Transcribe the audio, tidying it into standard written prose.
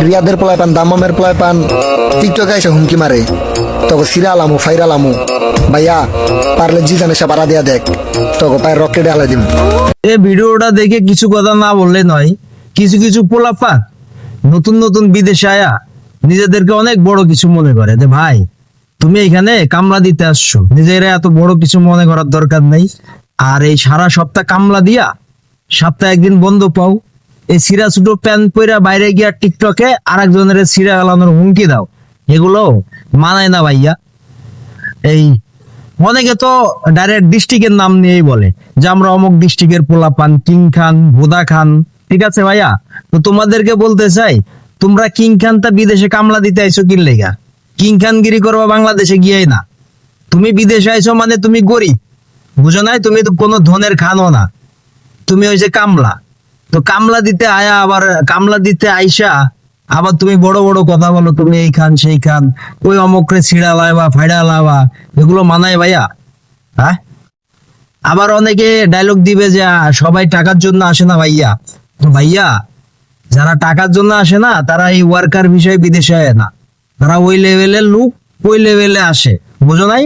রিয়াদের পোলায় পান দামামের পোলায় পান টিকটকে এসে হুমকি মারে তোকে সিরালামু ফাইরালামু ভাইয়া পারলে জিজানে সে পাড়া দিয়া দেখ তোকে পায়ের রকেটে আলাই দিম। এই ভিডিওটা দেখে কিছু কথা না বললে নয়, কিছু কিছু পোলাপা নতুন নতুন বিদেশে আয়া নিজেদেরকে অনেক বড় কিছু মনে করে যে ভাই তুমি এখানে কামলা দিতে আসছো, নিজেরা এত বড় কিছু মনে করার দরকার নেই। আর এই সারা সপ্তাহ কামলা দিয়া সপ্তাহে একদিন বন্ধ পাও, এই সিরা ছোটো প্যান্ট পরে বাইরে গিয়া টিকটকে আরেকজনের সিরা গালানোর হুমকি দাও, এগুলো মানায় না ভাইয়া। এই অনেকে তো ডাইরেক্ট ডিস্ট্রিক্টের নাম নিয়েই বলে যে আমরা অমুক ডিস্ট্রিক্টের পোলাপান, কিং খান, ভোদা খান। ঠিক আছে ভাইয়া, তো তোমাদেরকে বলতে চাই তোমরা কিং খানটা বিদেশে কামলা দিতে আইছো কিন লেগা? কিং খানগিরি করবা বাংলাদেশে গিয়েই না। তুমি বিদেশে আইছো মানে তুমি গরিব, বুঝো নাই? তুমি তো কোনো ধনের খানও না, তুমি হইছে কামলা। তো কামলা দিতে আয়া আবার কামলা দিতে আইসা আবার তুমি বড় বড় কথা বলো, তুমি এই খান সেই খান, ওই অমকরে ছিড়া লাইবা ফাইডা লাইবা, এগুলো মানায় ভাইয়া? হ্যাঁ, আবার অনেকে ডায়লগ দিবে যে সবাই টাকার জন্য আসে না ভাইয়া। তো ভাইয়া, যারা টাকার জন্য আসে না তারা এই ওয়ার্কার বিষয়ে বিদেশে আয় না, তারা ওই লেভেলের লোক, ওই লেভেলে আসে, বুঝো নাই?